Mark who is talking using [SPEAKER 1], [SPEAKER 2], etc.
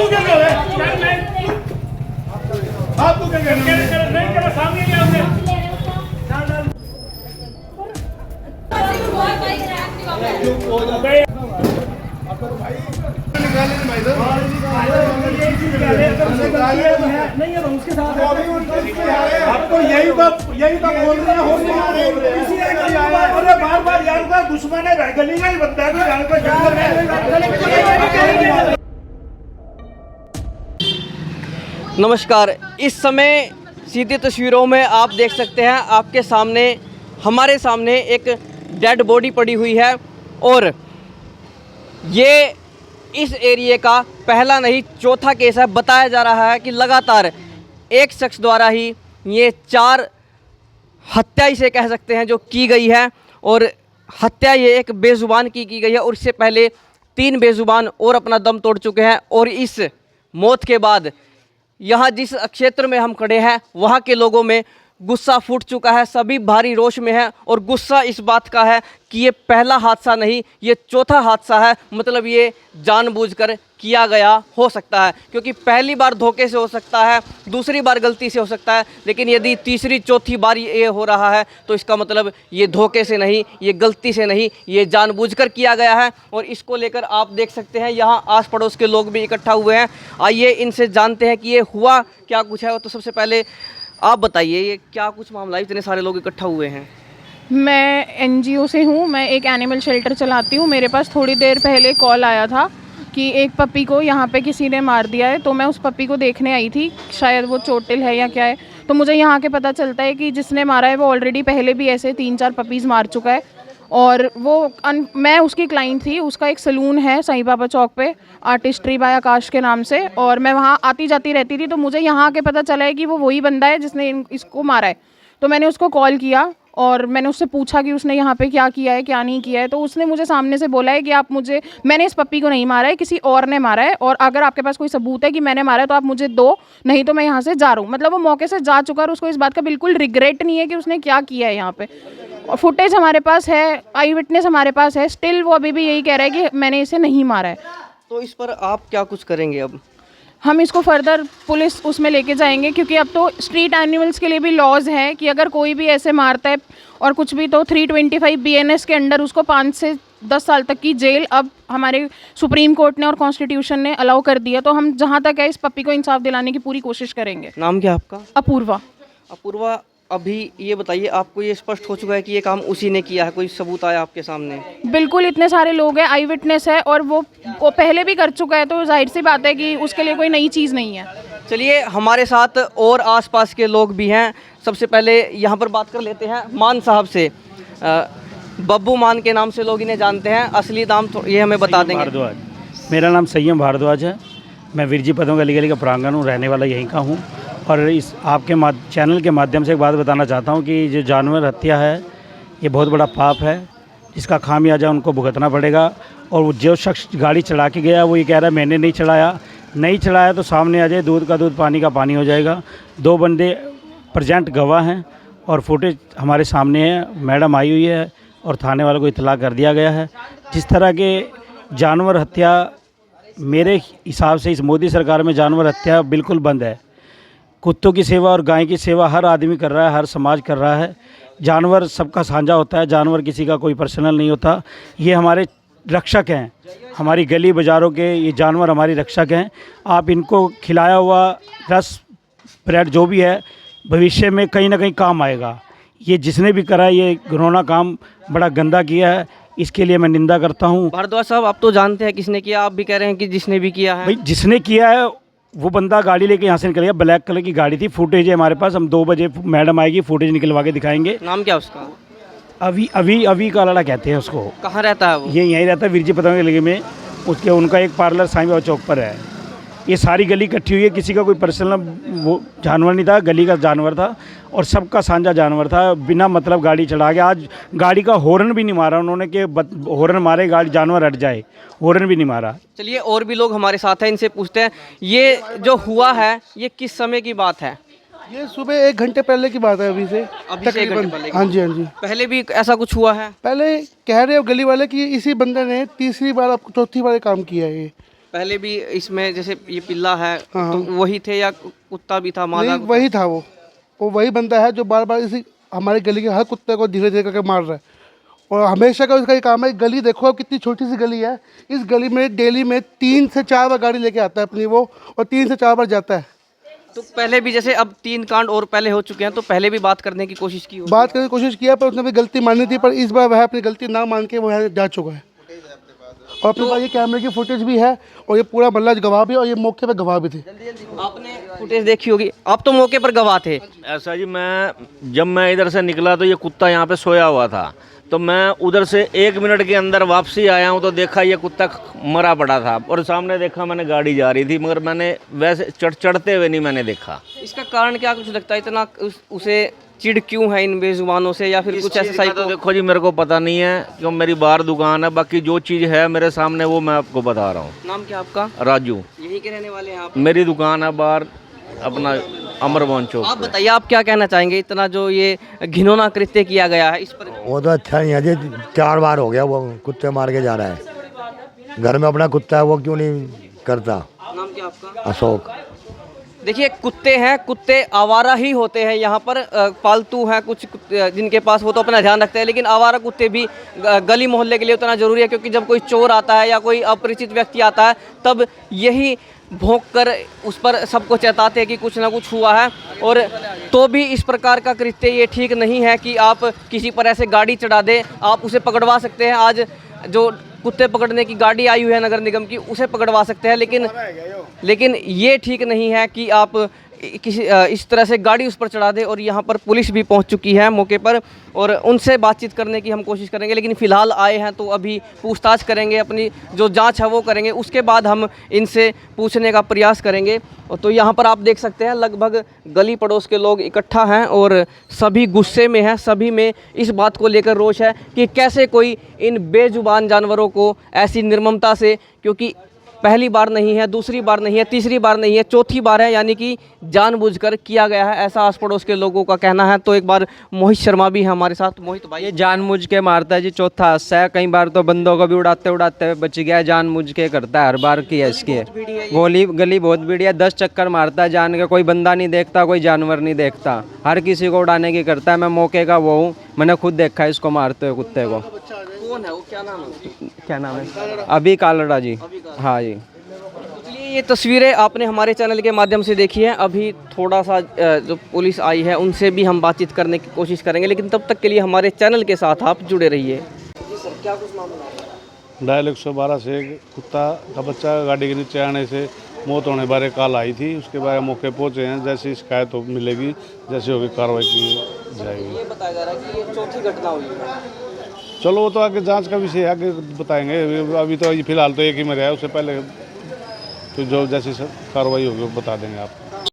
[SPEAKER 1] तू क्या कर रहा है? आप तू क्या कर रहा है? नहीं करा सामने नहीं आपने नहीं है उसके साथ आपको यही तो बोल रहे हैं बार बार यार का दुश्मन है गली का ही बनता है यार का जंगल।
[SPEAKER 2] नमस्कार, इस समय सीधी तस्वीरों में आप देख सकते हैं आपके सामने हमारे सामने एक डेड बॉडी पड़ी हुई है और ये इस एरिए का पहला नहीं चौथा केस है। बताया जा रहा है कि लगातार एक शख्स द्वारा ही ये 4 हत्या इसे कह सकते हैं जो की गई है और हत्या ये एक बेजुबान की गई है और इससे पहले 3 बेजुबान और अपना दम तोड़ चुके हैं। और इस मौत के बाद यहाँ जिस क्षेत्र में हम खड़े हैं वहाँ के लोगों में गुस्सा फूट चुका है, सभी भारी रोष में हैं और गुस्सा इस बात का है कि ये पहला हादसा नहीं, ये चौथा हादसा है। मतलब ये जानबूझकर किया गया हो सकता है, क्योंकि पहली बार धोखे से हो सकता है, दूसरी बार गलती से हो सकता है, लेकिन यदि तीसरी चौथी बार ये हो रहा है तो इसका मतलब ये धोखे से नहीं, ये गलती से नहीं, ये जानबूझकर किया गया है। और इसको लेकर आप देख सकते हैं यहाँ आस पड़ोस के लोग भी इकट्ठा हुए हैं। आइए इनसे जानते हैं कि ये हुआ क्या कुछ है। तो सबसे पहले आप बताइए ये क्या कुछ मामला है, इतने सारे लोग इकट्ठा हुए हैं?
[SPEAKER 3] मैं एनजीओ से हूँ, मैं एक एनिमल शेल्टर चलाती हूँ। मेरे पास थोड़ी देर पहले कॉल आया था कि एक पपी को यहाँ पे किसी ने मार दिया है, तो मैं उस पपी को देखने आई थी, शायद वो चोटिल है या क्या है। तो मुझे यहाँ के पता चलता है कि जिसने मारा है वो ऑलरेडी पहले भी ऐसे 3-4 पपीज़ मार चुका है। और वो मैं उसकी क्लाइंट थी। उसका एक सलून है साईं बाबा चौक पे, आर्टिस्ट्री बाय आकाश के नाम से, और मैं वहाँ आती जाती रहती थी। तो मुझे यहाँ आके पता चला है कि वो वही बंदा है जिसने इसको मारा है। तो मैंने उसको कॉल किया और मैंने उससे पूछा कि उसने यहाँ पे क्या किया है क्या नहीं किया है। तो उसने मुझे सामने से बोला है कि आप मुझे, मैंने इस पप्पी को नहीं मारा है, किसी और ने मारा है, और अगर आपके पास कोई सबूत है कि मैंने मारा है तो आप मुझे दो, नहीं तो मैं यहाँ से जा रहा हूँ। मतलब वो मौके से जा चुका और उसको इस बात का बिल्कुल रिग्रेट नहीं है कि उसने क्या किया है यहाँ पे। और फुटेज हमारे पास है, आई विटनेस हमारे पास है, स्टिल वो अभी भी यही कह रहा है कि मैंने इसे नहीं मारा है।
[SPEAKER 2] तो इस पर आप क्या कुछ करेंगे? अब
[SPEAKER 3] हम इसको फर्दर पुलिस उसमें लेके जाएंगे, क्योंकि अब तो स्ट्रीट एनिमल्स के लिए भी लॉज हैं कि अगर कोई भी ऐसे मारता है और कुछ भी तो 325 BNS के अंडर उसको 5 से 10 साल तक की जेल अब हमारे सुप्रीम कोर्ट ने और कॉन्स्टिट्यूशन ने अलाउ कर दिया। तो हम जहाँ तक है इस पप्पी को इंसाफ दिलाने की पूरी कोशिश करेंगे।
[SPEAKER 2] नाम क्या आपका?
[SPEAKER 3] अपूर्वा।
[SPEAKER 2] अपूर्वा, अभी ये बताइए, आपको ये स्पष्ट हो चुका है कि ये काम उसी ने किया है? कोई सबूत आया आपके सामने?
[SPEAKER 3] बिल्कुल, इतने सारे लोग हैं, आई विटनेस है, और वो पहले भी कर चुका है, तो जाहिर सी बात है कि उसके लिए कोई नई चीज़ नहीं है।
[SPEAKER 2] चलिए, हमारे साथ और आसपास के लोग भी हैं। सबसे पहले यहाँ पर बात कर लेते हैं मान साहब से। बब्बू मान के नाम से लोग इन्हें जानते हैं, असली नाम तो ये हमें बता देंगे।
[SPEAKER 4] भारद्वाज। मेरा नाम संयम भारद्वाज है। मैं विरजी पदों गली का प्रांगण हूँ, रहने वाला यहीं का हूँ। और इस आपके चैनल के माध्यम से एक बात बताना चाहता हूँ कि जो जानवर हत्या है ये बहुत बड़ा पाप है, जिसका खामियाजा उनको भुगतना पड़ेगा। और जो शख्स गाड़ी चढ़ा के गया वो ये कह रहा है मैंने नहीं चढ़ाया तो सामने आ जाए, दूध का दूध पानी का पानी हो जाएगा। 2 बंदे प्रेजेंट गवाह हैं और फुटेज हमारे सामने है। मैडम आई हुई है और थाने वालों को इत्तला कर दिया गया है। जिस तरह के जानवर हत्या, मेरे हिसाब से इस मोदी सरकार में जानवर हत्या बिल्कुल बंद है। कुत्तों की सेवा और गाय की सेवा हर आदमी कर रहा है, हर समाज कर रहा है। जानवर सबका साझा होता है, जानवर किसी का कोई पर्सनल नहीं होता। ये हमारे रक्षक हैं, हमारी गली बाज़ारों के ये जानवर हमारी रक्षक हैं। आप इनको खिलाया हुआ रस, ब्रेड जो भी है भविष्य में कहीं ना कहीं काम आएगा। ये जिसने भी करा ये घिनौना काम बड़ा गंदा किया है, इसके लिए मैं निंदा करता हूँ।
[SPEAKER 2] भारद्वाज साहब, आप तो जानते हैं किसने किया, आप भी कह रहे हैं कि जिसने भी किया है।
[SPEAKER 4] भाई जिसने किया है वो बंदा गाड़ी लेके यहाँ से निकल गया, ब्लैक कलर की गाड़ी थी। फुटेज है हमारे पास, हम 2 बजे मैडम आएगी, फुटेज निकलवा के दिखाएंगे।
[SPEAKER 2] नाम क्या उसका?
[SPEAKER 4] अभी का लड़ा कहते हैं उसको।
[SPEAKER 2] कहाँ रहता है वो? ये
[SPEAKER 4] यहीं रहता है विरजी पतंग गली में। उसके उनका एक पार्लर साईं बाबा चौक पर है। ये सारी गली इकट्ठी हुई है, किसी का कोई पर्सनल वो जानवर नहीं था, गली का जानवर था और सबका साझा जानवर था। बिना मतलब गाड़ी चढ़ा के, आज गाड़ी का हॉर्न भी नहीं मारा उन्होंने कि हॉर्न मारे गाड़ी जानवर हट जाए, हॉर्न भी नहीं मारा।
[SPEAKER 2] चलिए, और भी लोग हमारे साथ हैं, इनसे पूछते हैं ये जो हुआ है ये किस समय की बात है?
[SPEAKER 5] ये सुबह 1 घंटे पहले की बात है, अभी से
[SPEAKER 2] तकरीबन।
[SPEAKER 5] हाँ जी, हाँ जी।
[SPEAKER 2] पहले भी ऐसा कुछ हुआ है?
[SPEAKER 5] पहले कह रहे हो गली वाले कि इसी बंदे ने तीसरी बार अब चौथी बार काम किया है ये।
[SPEAKER 2] पहले भी इसमें जैसे ये पिल्ला है तो वही थे या कुत्ता भी था मादा
[SPEAKER 5] नहीं, वही था वो वही बंदा है जो बार बार इसी हमारे गली के हर कुत्ते को धीरे धीरे करके मार रहा है। और हमेशा का उसका ये काम है। गली देखो अब कितनी छोटी सी गली है, इस गली में डेली में 3 से 4 बार गाड़ी लेके आता है अपनी वो, और 3 से 4 बार जाता है।
[SPEAKER 2] तो पहले भी जैसे अब 3 कांड और पहले हो चुके हैं तो पहले भी बात करने की कोशिश की होगी।
[SPEAKER 5] बात करने की कोशिश किया पर उसने भी गलती मानी थी, पर इस बार वह अपनी गलती ना मान के वो यहाँ जा चुका है। और अपने पास ये कैमरे की फुटेज भी है और ये पूरा मल्ला गवाह भी, और ये मौके पर गवाह भी थे।
[SPEAKER 2] आपने फुटेज देखी होगी, आप तो मौके पर गवाह थे।
[SPEAKER 6] ऐसा जी, जब मैं इधर से निकला तो ये कुत्ता यहाँ पे सोया हुआ था, तो मैं उधर से 1 मिनट के अंदर वापसी आया हूँ तो देखा ये कुत्ता मरा पड़ा था, और सामने देखा मैंने गाड़ी जा रही थी, मगर मैंने वैसे चढ़ते हुए नहीं मैंने देखा।
[SPEAKER 2] इसका कारण क्या कुछ लगता है, इतना उसे चिढ़ क्यों है इन बेजुबानों से, या फिर कुछ ऐसा
[SPEAKER 6] तो देखो जी, मेरे को पता नहीं है क्यों, मेरी बाहर दुकान है, बाकी जो चीज़ है मेरे सामने वो मैं आपको बता रहा हूँ।
[SPEAKER 2] नाम क्या आपका?
[SPEAKER 6] राजू।
[SPEAKER 2] यही के रहने वाले हैं आप?
[SPEAKER 6] मेरी दुकान है बाहर अपना अमरवान चौक
[SPEAKER 2] आप
[SPEAKER 6] पे।
[SPEAKER 2] बताइए, आप क्या कहना चाहेंगे, इतना जो ये घिनौना कृत्य किया गया है इस पर?
[SPEAKER 7] वो तो अच्छा नहीं है जी, 4 बार हो गया वो कुत्ते मार के जा रहा है। घर में अपना कुत्ता है वो क्यों नहीं करता?
[SPEAKER 2] नाम क्या आपका?
[SPEAKER 7] अशोक।
[SPEAKER 2] देखिए, कुत्ते हैं, कुत्ते आवारा ही होते हैं यहाँ पर। पालतू हैं कुछ जिनके पास, वो तो अपना ध्यान रखते हैं, लेकिन आवारा कुत्ते भी गली मोहल्ले के लिए उतना ज़रूरी है, क्योंकि जब कोई चोर आता है या कोई अपरिचित व्यक्ति आता है तब यही भौंक कर उस पर सबको चेताते हैं कि कुछ ना कुछ हुआ है। और तो भी इस प्रकार का कृत्य ये ठीक नहीं है कि आप किसी पर ऐसे गाड़ी चढ़ा दें। आप उसे पकड़वा सकते हैं, आज जो कुत्ते पकड़ने की गाड़ी आई हुई है नगर निगम की, उसे पकड़वा सकते हैं, लेकिन ये ठीक नहीं है कि आप किसी इस तरह से गाड़ी उस पर चढ़ा दे। और यहाँ पर पुलिस भी पहुँच चुकी है मौके पर, और उनसे बातचीत करने की हम कोशिश करेंगे, लेकिन फ़िलहाल आए हैं तो अभी पूछताछ करेंगे, अपनी जो जांच है वो करेंगे, उसके बाद हम इनसे पूछने का प्रयास करेंगे। तो यहाँ पर आप देख सकते हैं लगभग गली पड़ोस के लोग इकट्ठा हैं और सभी गुस्से में हैं, सभी में इस बात को लेकर रोष है कि कैसे कोई इन बेजुबान जानवरों को ऐसी निर्ममता से, क्योंकि पहली बार नहीं है, दूसरी बार नहीं है, तीसरी बार नहीं है, चौथी बार है, यानी कि जानबूझकर किया गया है, ऐसा आस पड़ोस के लोगों का कहना है। तो एक बार मोहित शर्मा भी है हमारे साथ। मोहित भाई,
[SPEAKER 8] ये जानबूझ के मारता है जी, चौथा हादसा है। कई बार तो बंदों को भी उड़ाते उड़ाते बच गया, जानबूझ के करता है, हर बार की है इसकी। गली बहुत बड़ी है, 10 चक्कर मारता है जान के, कोई बंदा नहीं देखता, कोई जानवर नहीं देखता, हर किसी को उड़ाने की करता है। मैं मौके का वो हूँ, मैंने खुद देखा है इसको मारते हुए कुत्ते को।
[SPEAKER 2] कौन है वो, क्या नाम है?
[SPEAKER 8] क्या नाम है? अभी कालड़ा जी। हाँ जी।
[SPEAKER 2] चलिए, ये तस्वीरें आपने हमारे चैनल के माध्यम से देखी है। अभी थोड़ा सा जो पुलिस आई है उनसे भी हम बातचीत करने की कोशिश करेंगे, लेकिन तब तक के लिए हमारे चैनल के साथ आप जुड़े रहिए। जी सर, क्या कुछ मामला है?
[SPEAKER 9] डायल 112 से एक कुत्ता का बच्चा गाड़ी के नीचे आने से मौत होने बारे कॉल आई थी, उसके बारे मौके पहुंचे हैं। जैसी शिकायत हो मिलेगी, जैसे होगी कार्रवाई की जाएगी।
[SPEAKER 2] ये बताया जा रहा है कि ये चौथी घटना हुई है।
[SPEAKER 9] चलो वो तो आगे जांच का विषय है, आगे बताएंगे। अभी तो फिलहाल तो एक ही मरा है, उससे पहले तो जो जैसी कार्रवाई होगी वो बता देंगे आपको।